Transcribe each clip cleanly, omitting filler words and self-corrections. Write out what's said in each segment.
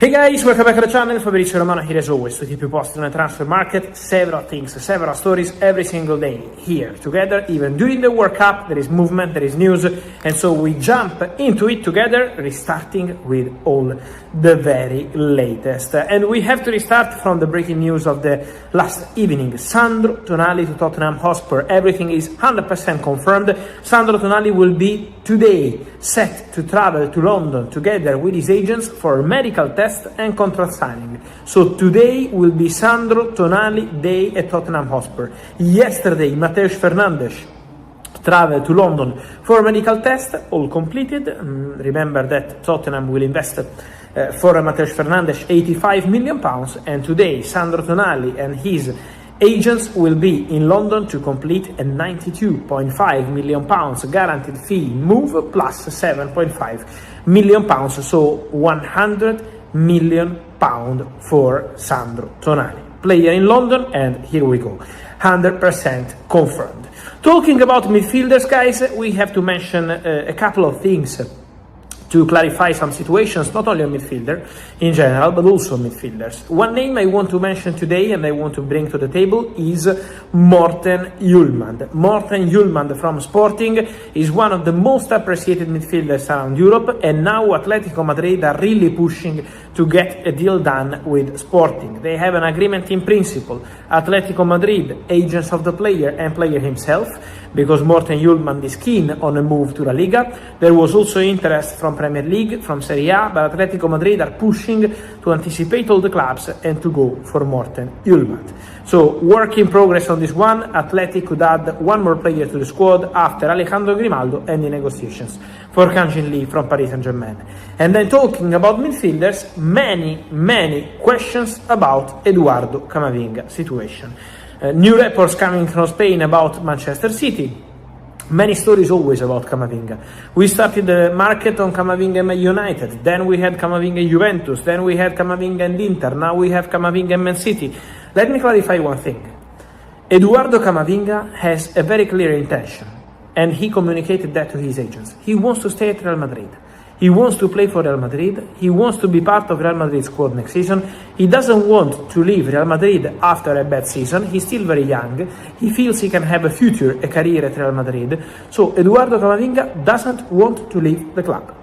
Hey guys, welcome back to the channel. Fabrizio Romano here as always to keep you posted on the transfer market. Several things, several stories every single day here together. Even during the World Cup there is movement, there is news, and so we jump into it together, restarting with all the very latest. And we have to restart from the breaking news of the last evening. Sandro Tonali to Tottenham Hotspur. Everything is 100% confirmed. Sandro Tonali will be today set to travel to London together with his agents for medical tests and contract signing. So today will be Sandro Tonali day at Tottenham Hotspur. Yesterday, Matheus Fernandes traveled to London for a medical test, all completed. Remember that Tottenham will invest for Matheus Fernandes £85 million, and today Sandro Tonali and his agents will be in London to complete a £92.5 million guaranteed fee move plus £7.5 million, so £100 million for Sandro Tonali. Player in London, and here we go, 100% confirmed. Talking about midfielders, guys, we have to mention a couple of things to clarify some situations, not only on midfielder in general, but also midfielders. One name I want to mention today and I want to bring to the table is Morten Hjulmand. Morten Hjulmand from Sporting is one of the most appreciated midfielders around Europe, and now Atletico Madrid are really pushing to get a deal done with Sporting. They have an agreement in principle. Atletico Madrid, agents of the player and player himself, because Morten Hjulmand is keen on a move to La Liga. There was also interest from Premier League, from Serie A, but Atletico Madrid are pushing to anticipate all the clubs and to go for Morten Hjulmand. So, work in progress on this one. Athletic could add one more player to the squad after Alejandro Grimaldo and the negotiations for Kang-Jin Lee from Paris Saint-Germain. And then talking about midfielders, many questions about Eduardo Camavinga situation. New reports coming from Spain about Manchester City. Many stories always about Camavinga. We started the market on Camavinga and United, then we had Camavinga and Juventus, then we had Camavinga and Inter, now we have Camavinga and Man City. Let me clarify one thing. Eduardo Camavinga has a very clear intention, and he communicated that to his agents. He wants to stay at Real Madrid. He wants to play for Real Madrid. He wants to be part of Real Madrid's squad next season. He doesn't want to leave Real Madrid after a bad season. He's still very young. He feels he can have a future, a career at Real Madrid. So Eduardo Camavinga doesn't want to leave the club.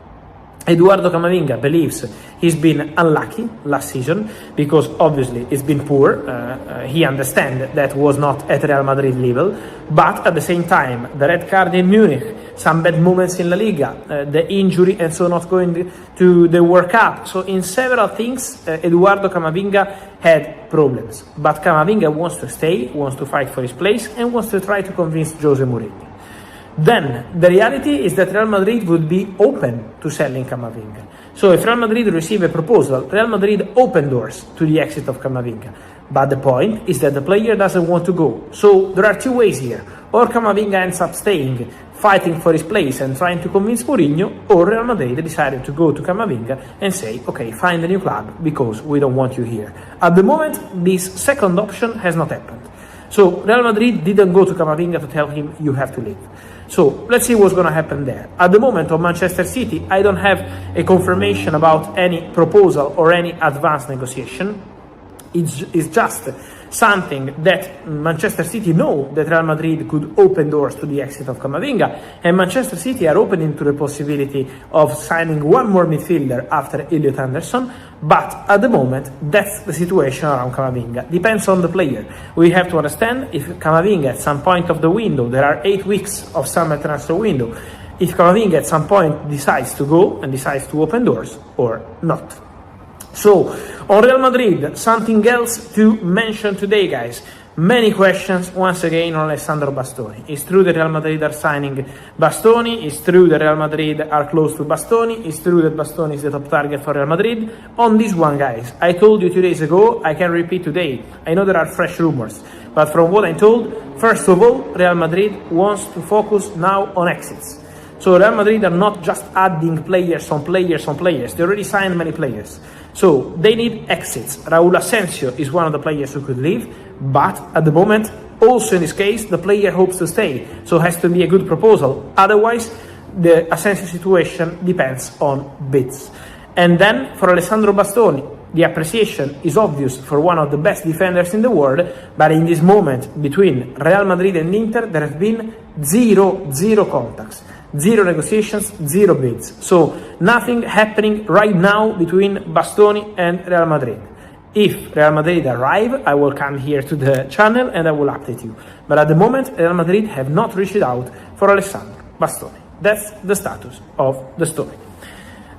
Eduardo Camavinga believes he's been unlucky last season because obviously it's been poor. He understands that was not at Real Madrid level, but at the same time, the red card in Munich, some bad moments in La Liga, the injury, and so not going to the World Cup. So in several things, Eduardo Camavinga had problems. But Camavinga wants to stay, wants to fight for his place, and wants to try to convince Jose Mourinho. Then, the reality is that Real Madrid would be open to selling Camavinga. So if Real Madrid receive a proposal, Real Madrid open doors to the exit of Camavinga. But the point is that the player doesn't want to go. So there are two ways here. Or Camavinga ends up staying, fighting for his place and trying to convince Mourinho, or Real Madrid decided to go to Camavinga and say, okay, find a new club because we don't want you here. At the moment, this second option has not happened. So Real Madrid didn't go to Camavinga to tell him you have to leave. So let's see what's going to happen there. At the moment on Manchester City, I don't have a confirmation about any proposal or any advanced negotiation. It's just something that Manchester City know that Real Madrid could open doors to the exit of Camavinga, and Manchester City are opening to the possibility of signing one more midfielder after Elliot Anderson, but at the moment that's the situation around Camavinga. Depends on the player. We have to understand if Camavinga at some point of the window, there are 8 weeks of summer transfer window, if Camavinga at some point decides to go and decides to open doors or not. So, on Real Madrid, something else to mention today, guys. Many questions, once again, on Alessandro Bastoni. It's true that Real Madrid are signing Bastoni. It's true that Real Madrid are close to Bastoni. It's true that Bastoni is the top target for Real Madrid. On this one, guys, I told you 2 days ago, I can repeat today. I know there are fresh rumors, but from what I told, first of all, Real Madrid wants to focus now on exits. So Real Madrid are not just adding players on players on players. They already signed many players. So they need exits. Raúl Asensio is one of the players who could leave, but at the moment, also in this case, the player hopes to stay. So it has to be a good proposal. Otherwise, the Asensio situation depends on bids. And then for Alessandro Bastoni, the appreciation is obvious for one of the best defenders in the world, but in this moment between Real Madrid and Inter, there have been zero contacts, zero negotiations, zero bids. So nothing happening right now between Bastoni and Real Madrid. If Real Madrid arrive, I will come here to the channel and I will update you. But at the moment, Real Madrid have not reached out for Alessandro Bastoni. That's the status of the story.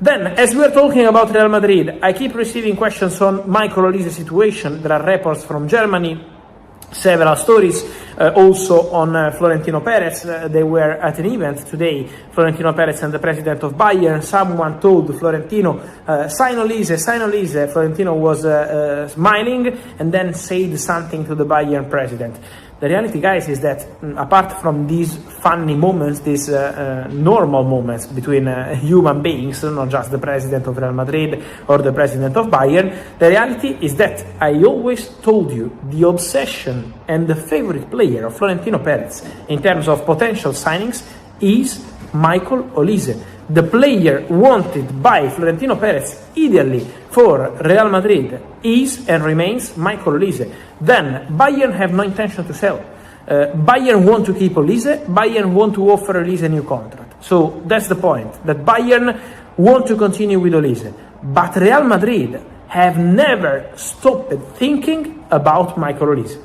Then, as we are talking about Real Madrid, I keep receiving questions on Michael Olise's situation. There are reports from Germany, several stories also on Florentino Perez. They were at an event today, Florentino Perez and the president of Bayern. Someone told Florentino, sign Olise. Florentino was smiling and then said something to the Bayern president. The reality, guys, is that apart from these funny moments, these normal moments between human beings, not just the president of Real Madrid or the president of Bayern, the reality is that I always told you the obsession and the favorite player of Florentino Perez in terms of potential signings is Michael Olise. The player wanted by Florentino Perez ideally for Real Madrid is and remains Michael Olise. Then Bayern have no intention to sell. Bayern want to keep Olise. Bayern want to offer Olise a new contract. So that's the point, that Bayern want to continue with Olise. But Real Madrid have never stopped thinking about Michael Olise.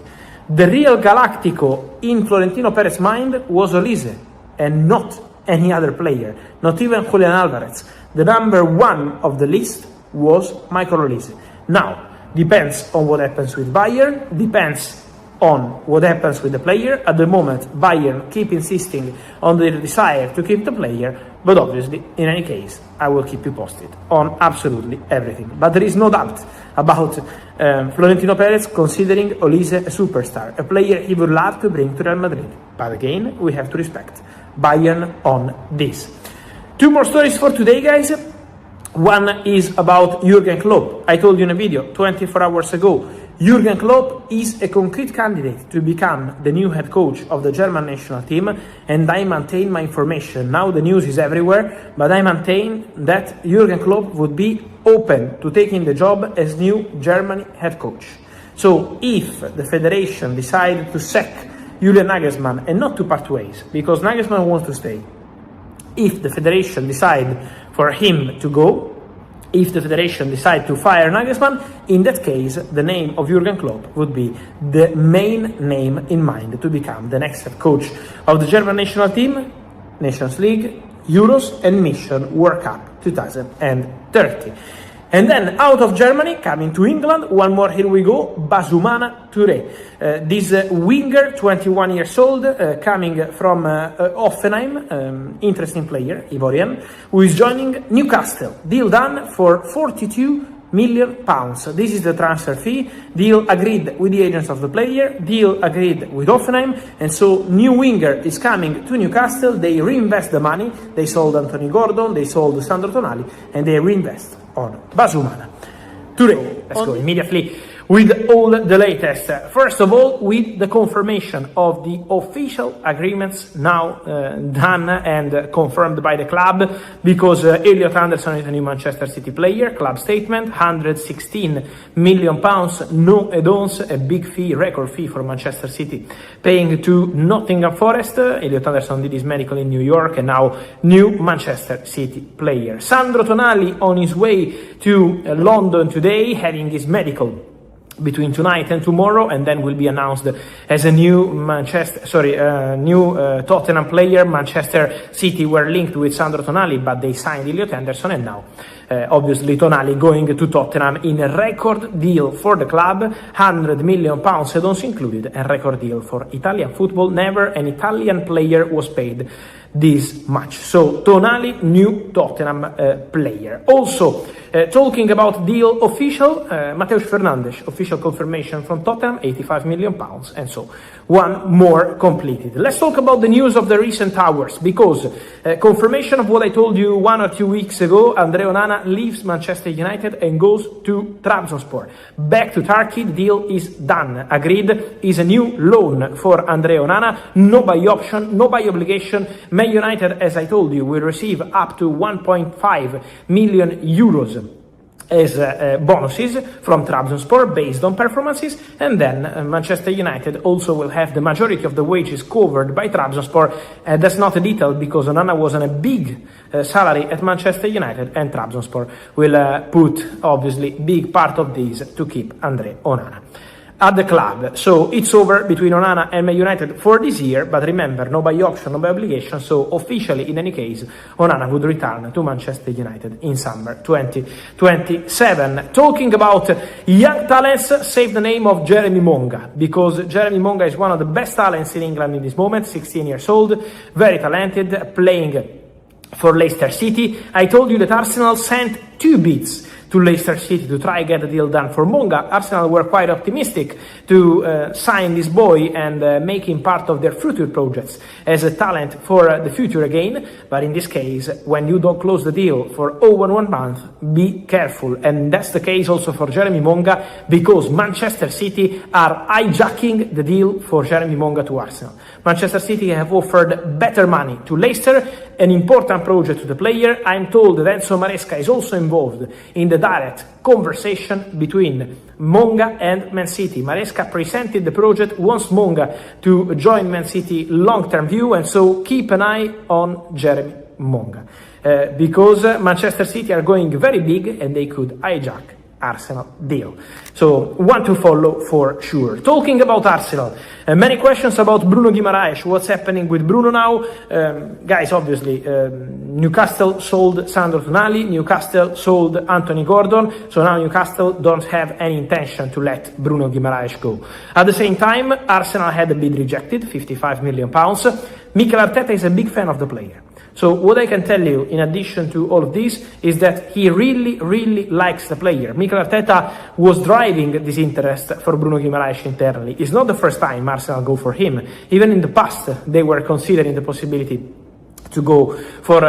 The real Galactico in Florentino Perez's mind was Olise and not any other player, not even Julian Alvarez. The number one of the list was Michael Olise. Now, depends on what happens with Bayern, depends on what happens with the player. At the moment, Bayern keep insisting on their desire to keep the player, but obviously, in any case, I will keep you posted on absolutely everything. But there is no doubt about Florentino Perez considering Olise a superstar, a player he would love to bring to Real Madrid. But again, we have to respect Bayern on this. Two more stories for today, guys. One is about Jurgen Klopp. I told you in a video 24 hours ago, Jurgen Klopp is a concrete candidate to become the new head coach of the German national team, and I maintain my information. Now the news is everywhere, but I maintain that Jurgen Klopp would be open to taking the job as new Germany head coach. So if the federation decided to sack Julian Nagelsmann and not to part ways, because Nagelsmann wants to stay, if the federation decide for him to go, if the federation decide to fire Nagelsmann, in that case, the name of Jurgen Klopp would be the main name in mind to become the next head coach of the German national team, Nations League, Euros and Mission World Cup 2030. And then out of Germany, coming to England, one more, here we go, Basumana Touré. This winger, 21 years old, coming from Hoffenheim, interesting player, Ivorian, who is joining Newcastle. Deal done for £42 million. This is the transfer fee. Deal agreed with the agents of the player, deal agreed with Hoffenheim, and so new winger is coming to Newcastle. They reinvest the money. They sold Anthony Gordon, they sold Sandro Tonali, and they reinvest on Basumana Touré. Let's go immediately with all the latest. First of all, with the confirmation of the official agreements now done and confirmed by the club, because Elliot Anderson is a new Manchester City player. Club statement, £116 million, no add-ons, a big fee, record fee for Manchester City, paying to Nottingham Forest. Elliot Anderson did his medical in New York and now new Manchester City player. Sandro Tonali on his way to London today, having his medical between tonight and tomorrow, and then will be announced as a new Tottenham player. Manchester City were linked with Sandro Tonali, but they signed Elliot Anderson, and now obviously Tonali going to Tottenham in a record deal for the club, £100 million add-ons included, and record deal for Italian football. Never an Italian player was paid this much. So Tonali, new Tottenham player. Also, talking about deal official, Mateusz Fernandes, official confirmation from Tottenham, £85 million, and so one more completed. Let's talk about the news of the recent hours, because confirmation of what I told you 1 or 2 weeks ago, Andrea Onana leaves Manchester United and goes to Trabzonspor. Back to Turkey, the deal is done. Agreed, is a new loan for Andrea Onana, no buy option, no buy obligation. Man United, as I told you, will receive up to 1.5 million euros as bonuses from Trabzonspor based on performances, and then Manchester United also will have the majority of the wages covered by Trabzonspor. That's not a detail because Onana was on a big salary at Manchester United, and Trabzonspor will put obviously big part of this to keep Andre Onana at the club. So it's over between Onana and Man United for this year, but remember, no buy option, no buy obligation, so officially in any case Onana would return to Manchester United in summer 2027. Talking about young talents, save the name of Jeremy Monga, because Jeremy Monga is one of the best talents in England in this moment, 16 years old, very talented, playing for Leicester City. I told you that Arsenal sent 2 bids to Leicester City to try and get the deal done for Monga. Arsenal were quite optimistic to sign this boy and make him part of their future projects as a talent for the future again. But in this case, when you don't close the deal for over 1 month, be careful. And that's the case also for Jeremy Monga, because Manchester City are hijacking the deal for Jeremy Monga to Arsenal. Manchester City have offered better money to Leicester, an important project to the player. I'm told that Enzo Maresca is also involved in the direct conversation between Monga and Man City. Maresca presented the project, wants Monga to join Man City long-term view, and so keep an eye on Jeremy Monga. Because Manchester City are going very big and they could hijack Arsenal deal. So one to follow for sure. Talking about Arsenal, many questions about Bruno Guimaraes. What's happening with Bruno now? Guys, obviously, Newcastle sold Sandro Tonali, Newcastle sold Anthony Gordon, so now Newcastle don't have any intention to let Bruno Guimaraes go. At the same time, Arsenal had a bid rejected, £55 million. Mikel Arteta is a big fan of the player. So what I can tell you, in addition to all of this, is that he really, really likes the player. Mikel Arteta was driving this interest for Bruno Guimaraes internally. It's not the first time Arsenal go for him. Even in the past, they were considering the possibility to go for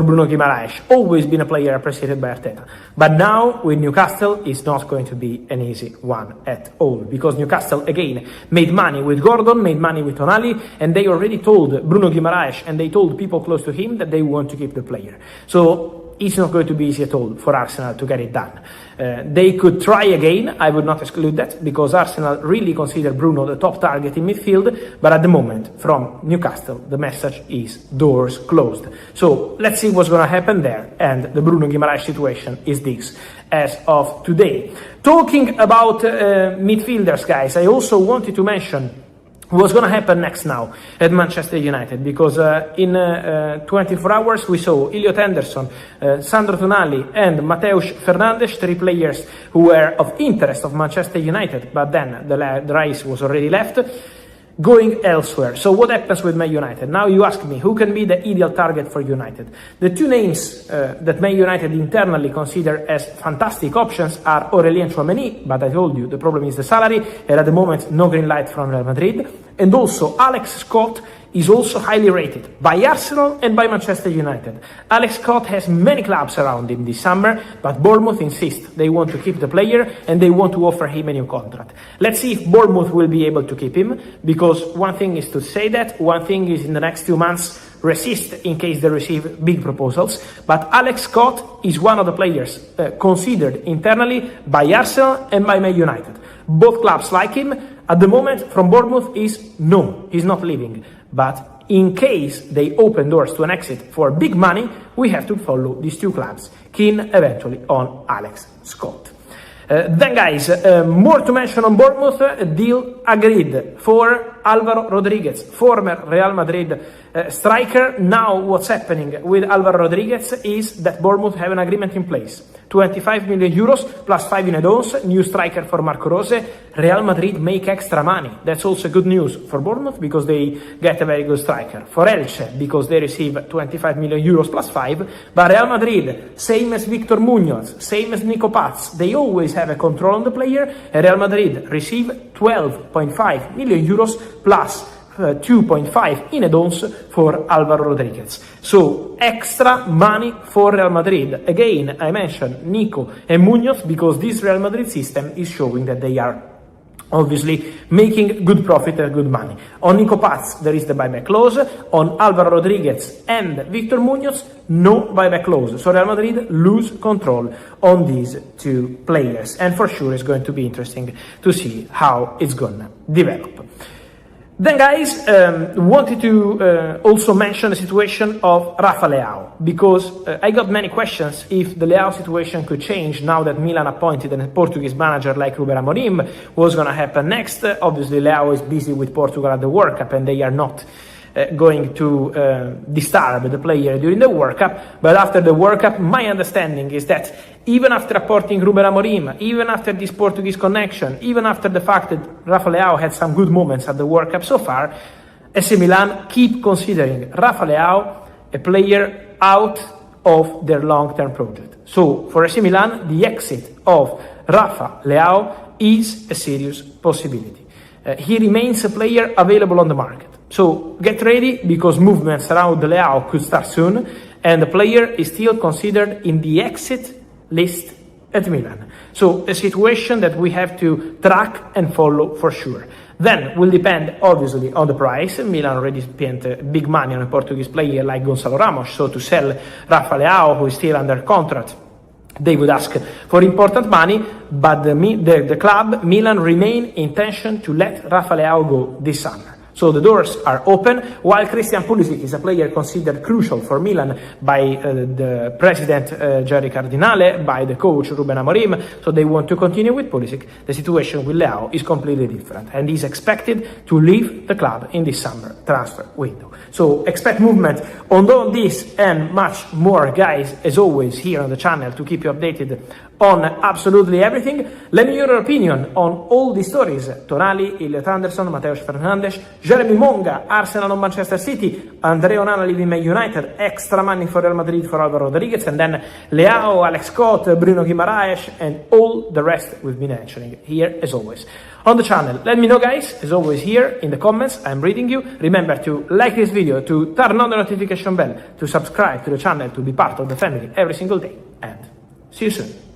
Bruno Guimaraes. Always been a player appreciated by Arteta. But now, with Newcastle, it's not going to be an easy one at all. Because Newcastle, again, made money with Gordon, made money with Tonali, and they already told Bruno Guimaraes, and they told people close to him that they want to keep the player. So it's not going to be easy at all for Arsenal to get it done. They could try again, I would not exclude that, because Arsenal really consider Bruno the top target in midfield, but at the moment, from Newcastle, the message is doors closed. So let's see what's going to happen there, and the Bruno Guimaraes situation is this as of today. Talking about midfielders, guys, I also wanted to mention what's going to happen next now at Manchester United, because in 24 hours we saw Elliot Henderson, Sandro Tonali and Mateusz Fernandes, 3 players who were of interest of Manchester United, but then the race was already left, going elsewhere. So what happens with Man United? Now you ask me, who can be the ideal target for United? The 2 names that Man United internally consider as fantastic options are Aurelien Tchouameni, but I told you the problem is the salary, and at the moment no green light from Real Madrid, and also Alex Scott is also highly rated by Arsenal and by Manchester United. Alex Scott has many clubs around him this summer, but Bournemouth insists they want to keep the player and they want to offer him a new contract. Let's see if Bournemouth will be able to keep him, because one thing is to say that, one thing is in the next 2 months resist in case they receive big proposals, but Alex Scott is one of the players considered internally by Arsenal and by Man United. Both clubs like him. At the moment, from Bournemouth is no, he's not leaving. But in case they open doors to an exit for big money, we have to follow these 2 clubs, keen eventually on Alex Scott. Then guys, more to mention on Bournemouth. Deal agreed for Álvaro Rodríguez, former Real Madrid striker. Now what's happening with Álvaro Rodríguez is that Bournemouth have an agreement in place. 25 million euros plus 5 in add-ons, new striker for Marco Rose. Real Madrid make extra money. That's also good news for Bournemouth because they get a very good striker. For Elche, because they receive 25 million euros plus 5. But Real Madrid, same as Victor Munoz, same as Nico Paz, they always have a control on the player. And Real Madrid receive 12.5 million euros plus 2.5 in add-ons for Álvaro Rodríguez. So extra money for Real Madrid. Again, I mentioned Nico and Munoz because this Real Madrid system is showing that they are obviously making good profit and good money. On Nico Paz, there is the buyback clause. On Alvaro Rodriguez and Victor Munoz, no buyback clause. So Real Madrid lose control on these two players. And for sure, it's going to be interesting to see how it's going to develop. Then, guys, wanted to also mention the situation of Rafa Leao, because I got many questions if the Leao situation could change now that Milan appointed a Portuguese manager like Ruben Amorim. What's going to happen next? Obviously, Leao is busy with Portugal at the World Cup, and they are not going to disturb the player during the World Cup. But after the World Cup, my understanding is that even after appointing Ruben Amorim, even after this Portuguese connection, even after the fact that Rafa Leao had some good moments at the World Cup so far, AC Milan keep considering Rafa Leao a player out of their long-term project. So for AC Milan, the exit of Rafa Leao is a serious possibility. He remains a player available on the market. So get ready, because movements around the Leao could start soon, and the player is still considered in the exit list at Milan. So a situation that we have to track and follow for sure. Then will depend obviously on the price. Milan already spent big money on a Portuguese player like Gonzalo Ramos, so to sell Rafa Leao, who is still under contract, they would ask for important money, but the club, Milan, remain intention to let Rafa Leao go this summer. So the doors are open, while Christian Pulisic is a player considered crucial for Milan by the president Jerry Cardinale, by the coach Ruben Amorim, so they want to continue with Pulisic. The situation with Leao is completely different, and he's expected to leave the club in this summer transfer window. So expect movement on all this and much more, guys, as always, here on the channel to keep you updated on absolutely everything. Let me know your opinion on all these stories. Tonali, Elliot Anderson, Mateus Fernandes, Jeremy Monga, Arsenal on Manchester City, Andrea Onana leaving Man United, extra money for Real Madrid for Alvaro Rodriguez, and then Leao, Alex Scott, Bruno Guimaraes, and all the rest we've been mentioning here as always on the channel. Let me know, guys, as always, here in the comments. I'm reading you. Remember to like this video, to turn on the notification bell, to subscribe to the channel to be part of the family every single day, and see you soon.